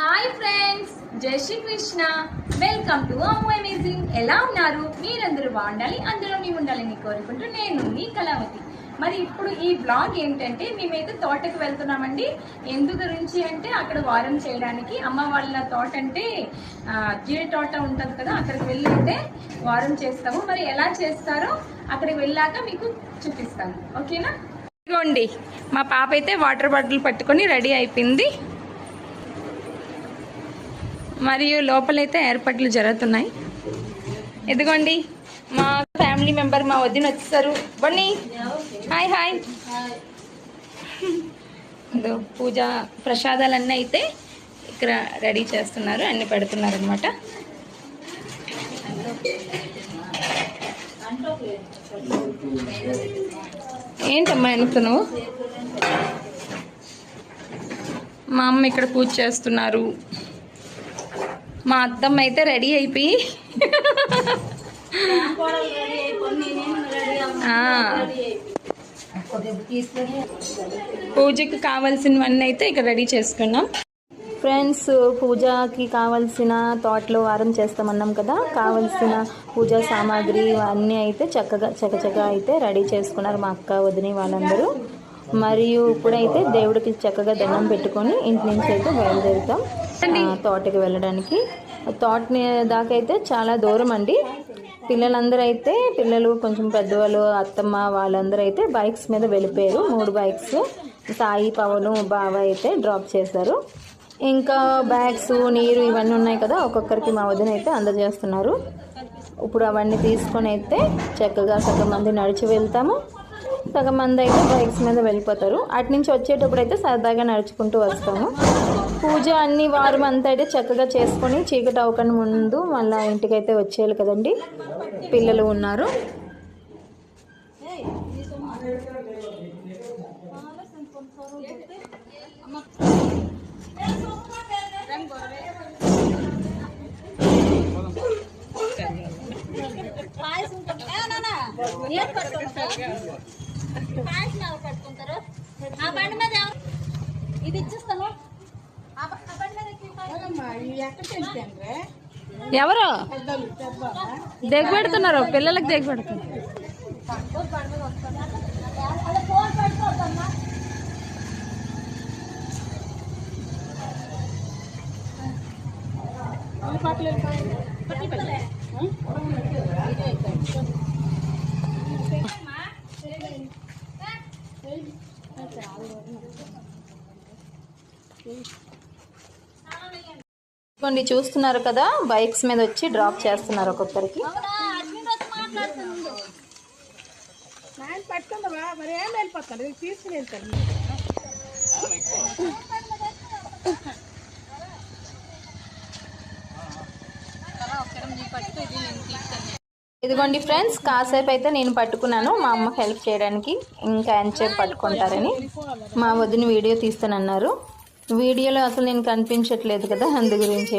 Hi friends, జై Shri Krishna. Welcome to Ammu amazing. ఎలా ఉన్నారు? మీరందరూ బాగుండాలి, అందులో మీ ఉండాలని కోరుకుంటూ నేను మీ కళావతి. మరి ఇప్పుడు ఈ బ్లాగ్ ఏంటంటే, మేమైతే తోటకు వెళ్తున్నామండి. ఎందు గురించి అంటే, అక్కడ వారం చేయడానికి. అమ్మ వాళ్ళ తోట అంటే జీడి తోట ఉంటుంది కదా, అక్కడికి వెళ్ళి అయితే వారం చేస్తాము. మరి ఎలా చేస్తారో అక్కడికి వెళ్ళాక మీకు చూపిస్తాను, ఓకేనా? ఇదిగోండి, మా పాప అయితే వాటర్ బాటిల్ పట్టుకొని రెడీ అయిపోయింది. మరియు లోపలైతే ఏర్పాట్లు జరుగుతున్నాయి. ఇదిగోండి, మా ఫ్యామిలీ మెంబర్ మా వదిన వచ్చేసారు. Bunny, hi hi. ఇదో పూజ ప్రసాదాలన్నీ అయితే ఇక్కడ రెడీ చేస్తున్నారు, అన్ని పెడుతున్నారు అనమాట. ఏంటమ్మా అనుకున్నావు? మా అమ్మ ఇక్కడ పూజ చేస్తున్నారు. మా అత్తమ్మ అయితే రెడీ అయిపోయి పూజకి కావాల్సినవన్నీ అయితే ఇక్కడ రెడీ చేసుకున్నాం. ఫ్రెండ్స్, పూజకి కావాల్సిన తోటలో వారం చేస్తామన్నాం కదా, కావాల్సిన పూజా సామాగ్రి అన్నీ అయితే చక్కగా అయితే రెడీ చేసుకున్నారు మా అక్క, వదిన వాళ్ళందరూ. మరియు ఇప్పుడైతే దేవుడికి చక్కగా దండం పెట్టుకొని ఇంటి నుంచి అయితే బయలుదేరుతాం తోటకి వెళ్ళడానికి. తోటని దాకా అయితే చాలా దూరం అండి. పిల్లలు కొంచెం పెద్దవాళ్ళు, అత్తమ్మ వాళ్ళందరూ అయితే బైక్స్ మీద వెళ్ళిపోయారు. 3 బైక్స్ సాయి, పవను, బావ అయితే డ్రాప్ చేశారు. ఇంకా బ్యాగ్స్, నీరు ఇవన్నీ ఉన్నాయి కదా, ఒక్కొక్కరికి మా వదిన అయితే అందజేస్తున్నారు. ఇప్పుడు అవన్నీ తీసుకొని అయితే చక్కగా సగం మంది నడిచి వెళ్తాము, సగం మంది అయితే బైక్స్ మీద వెళ్ళిపోతారు. అటు నుంచి వచ్చేటప్పుడు అయితే సరదాగా నడుచుకుంటూ వస్తాము. పూజ అన్ని వారం అంతా అయితే చక్కగా చేసుకొని చీకటి అవ్వకుండా ముందు మళ్ళీ ఇంటికైతే వచ్చేయాలి కదండి. పిల్లలు ఉన్నారు. ఇది ఇచ్చేస్తాను. ఎవరు దిగబెడుతున్నారు? పిల్లలకు దిగబెడుతున్నారు. కొన్ని చూస్తున్నారు కదా, బైక్స్ మీద వచ్చి డ్రాప్ చేస్తున్నారు ఒక్కొక్కరికి. ఇదిగోండి ఫ్రెండ్స్, కాసేపు అయితే నేను పట్టుకున్నాను మా అమ్మకి హెల్ప్ చేయడానికి. ఇంకా ఎంతసేపు పట్టుకుంటారని మా వదిన వీడియో తీస్తానన్నారు. వీడియోలో అసలు నేను కనిపించట్లేదు కదా, అందు గురించి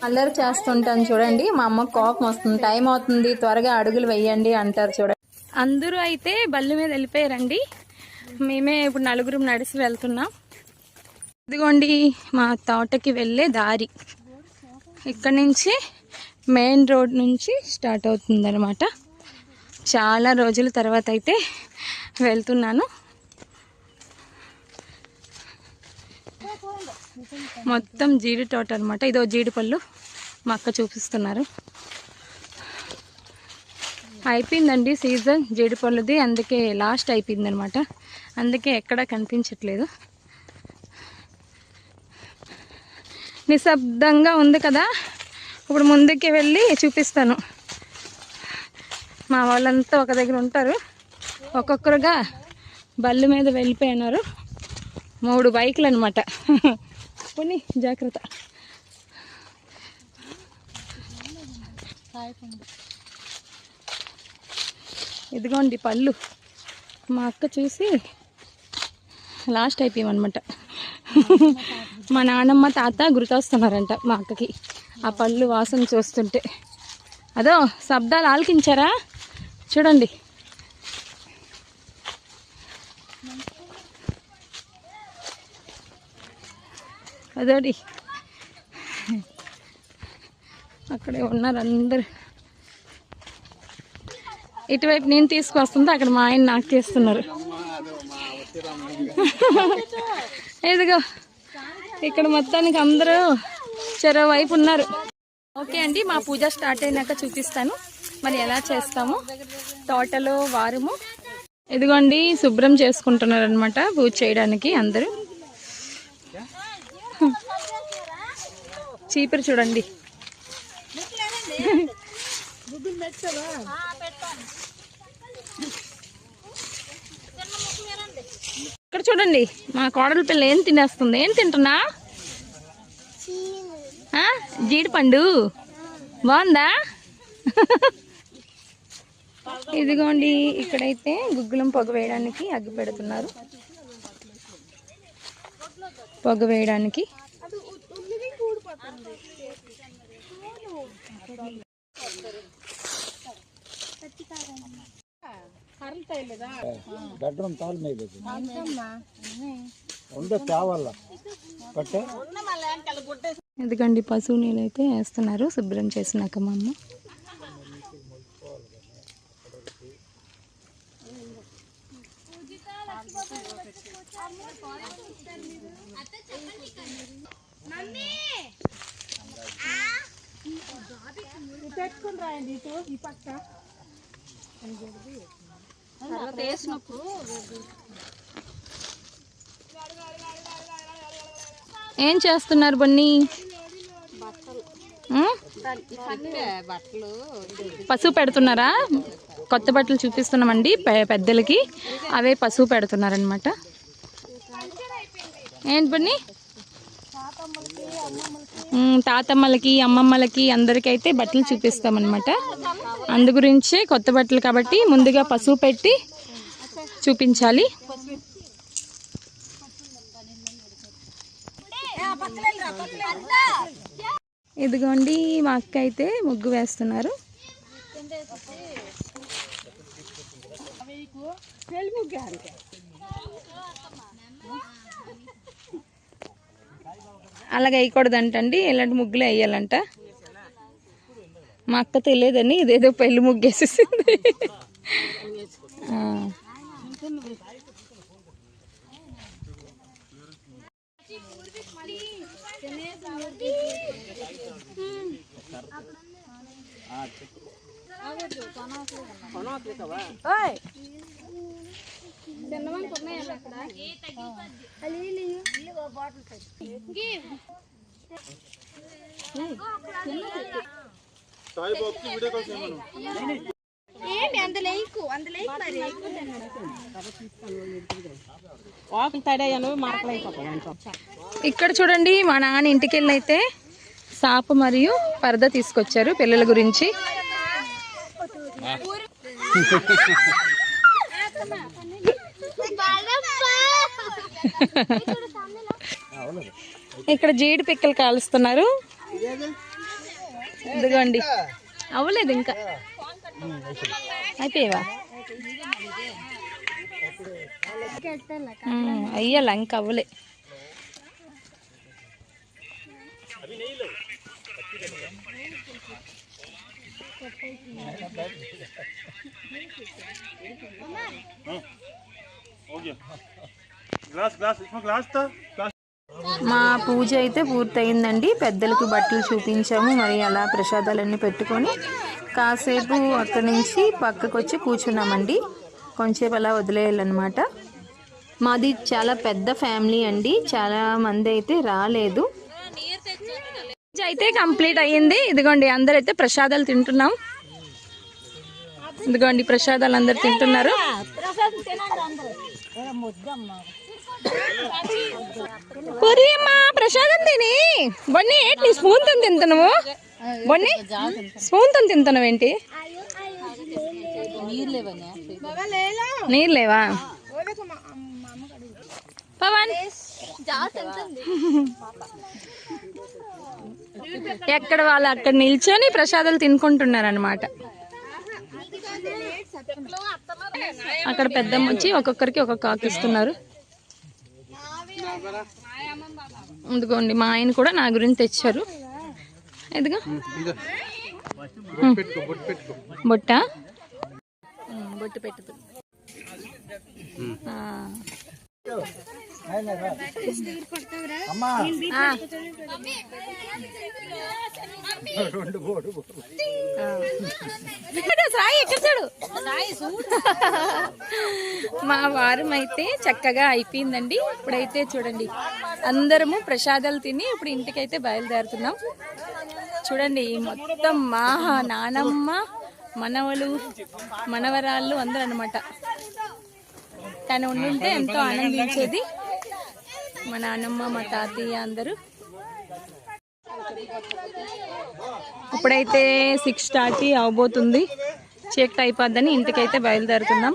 అల్లరి చేస్తుంటాను చూడండి. మా అమ్మకు కోపం వస్తుంది, టైం అవుతుంది, త్వరగా అడుగులు వేయండి అంటారు చూడండి. అందరూ అయితే బళ్ళు మీద వెళ్ళిపోయారండి. మేమే ఇప్పుడు 4 నడిచి వెళ్తున్నాం. ఇదిగోండి మా తోటకి వెళ్ళే దారి. ఇక్కడ నుంచి మెయిన్ రోడ్ నుంచి స్టార్ట్ అవుతుంది అనమాట. చాలా రోజుల తర్వాత అయితే వెళ్తున్నాను. మొత్తం జీడి తోట అనమాట. ఇదో జీడి పళ్ళు మా అక్క చూపిస్తున్నారు. అయిపోయిందండి సీజన్ జీడి పళ్ళుది, అందుకే లాస్ట్ అయిపోయింది అనమాట. అందుకే ఎక్కడా కనిపించట్లేదు. నిశ్శబ్దంగా ఉంది కదా. ఇప్పుడు ముందుకి వెళ్ళి చూపిస్తాను. మా వాళ్ళంతా ఒక దగ్గర ఉంటారు, ఒక్కొక్కరుగా బళ్ళు మీద వెళ్ళిపోయినారు. 3 బైకులు అనమాట. కొన్ని జాగ్రత్త. ఇదిగోండి పళ్ళు. మా అక్క చూసి లాస్ట్ అయిపోయామన్నమాట. మా నాన్నమ్మ, తాత గుర్తొస్తున్నారంట మా అక్కకి ఆ పళ్ళు వాసన చూస్తుంటే. అదో శబ్దాలు ఆలకించారా? చూడండి. అదోటి అక్కడే ఉన్నారు అందరు. ఇటువైపు నేను తీసుకొస్తుంటే అక్కడ మా ఆయన నాకు తీస్తున్నారు. ఇదిగో ఇక్కడ మొత్తానికి అందరూ చెరో వైపు ఉన్నారు. ఓకే అండి, మా పూజ స్టార్ట్ అయినాక చూపిస్తాను మరి ఎలా చేస్తాము. తోటలో వారము ఇదిగోండి శుభ్రం చేసుకుంటున్నారు అనమాట పూజ చేయడానికి అందరూ. చీపురు చూడండి. ఇక్కడ చూడండి మా కోడలి పిల్ల ఏం తినేస్తుంది. ఏం తింటున్నా? జీడిపండు బాగుందా? ఇదిగోండి ఇక్కడైతే గుగ్గులం పొగ వేయడానికి అగ్గి పెడుతున్నారు. పొగ వేయడానికి ఎందుకండి పశువు నీళ్ళు అయితే వేస్తున్నారు శుభ్రం చేసినాక మా అమ్మ. ఏం చేస్తున్నారు బన్నీ? పసుపు పెడుతున్నారా? కొత్త బట్టలు చూపిస్తున్నామండి పెద్దలకి, అవే పసుపు పెడుతున్నారనమాట. ఏంటి బన్నీ? తాతమ్మలకి అమ్మమ్మలకి అందరికైతే బట్టలు చూపిస్తామన్నమాట. అందు గురించే కొత్త బట్టలు కాబట్టి ముందుగా పసుపు పెట్టి చూపించాలి. ఇదిగోండి మా అక్క అయితే ముగ్గు వేస్తున్నారు. అలాగే వేయకూడదంటండి, ఇలాంటి ముగ్గులే వేయాలంట. మా అక్క తెలియదని ఇదేదో పెళ్లి ముగ్గేసేసింది. ఇక్కడ చూడండి మా నాన్న ఇంటికి వెళ్ళి అయితే సాప మరియు పరద తీసుకొచ్చారు పిల్లల గురించి. ఇక్కడ జీడి పిక్కలు కాలుస్తున్నారు. ఇదిగోండి అవ్వలేదు ఇంకా, అయిపోయావా? అయ్యాల ఇంకా అవ్వలే. మా పూజ అయితే పూర్తయిందండి. పెద్దలకు బట్టలు చూపించాము, మరి అలా ప్రసాదాలన్నీ పెట్టుకొని కాసేపు అక్కడి నుంచి పక్కకు వచ్చి కూర్చున్నామండి. కొంచెంసేపు అలా వదిలేయాలన్నమాట. మాది చాలా పెద్ద ఫ్యామిలీ అండి, చాలా మంది అయితే రాలేదు. పూజ అయితే కంప్లీట్ అయ్యింది. ఇదిగోండి అందరైతే ప్రసాదాలు తింటున్నాం. ఇదిగోండి ప్రసాదాలు అందరు తింటున్నారు. పొరియమ్మా ప్రసాదం తిని బొన్ని ఏంటి స్పూన్ తో తింటున్నావు? బొన్ని స్పూన్ తో తింటున్నావు ఏంటి? నీరు లేవా పవన్? ఎక్కడ వాళ్ళు అక్కడ నిల్చొని ప్రసాదాలు తినుకుంటున్నారు అన్నమాట. అక్కడ పెద్దమ్మ వచ్చి ఒక్కొక్కరికి ఒక్కొక్క ఆకు ఇస్తున్నారు. ఇదిగోండి మా ఆయన కూడా నా గురించి తెచ్చారు. ఎదుగా బొట్ట బొట్టు పెట్టుదు మా వారం అయితే చక్కగా అయిపోయిందండి. ఇప్పుడైతే చూడండి అందరము ప్రసాదాలు తిని ఇప్పుడు ఇంటికైతే బయలుదేరుతున్నాం. చూడండి మొత్తం మా నానమ్మ మనవలు మనవరాళ్ళు అందరూ అనమాట. తను ఉండుంటే ఎంతో ఆనందించేది మా నాన్నమ్మ మా తాతయ్య అందరూ. ఇప్పుడైతే 6:30 అవబోతుంది. చీకటి అయిపోద్దని ఇంటికైతే బయలుదేరుతున్నాం.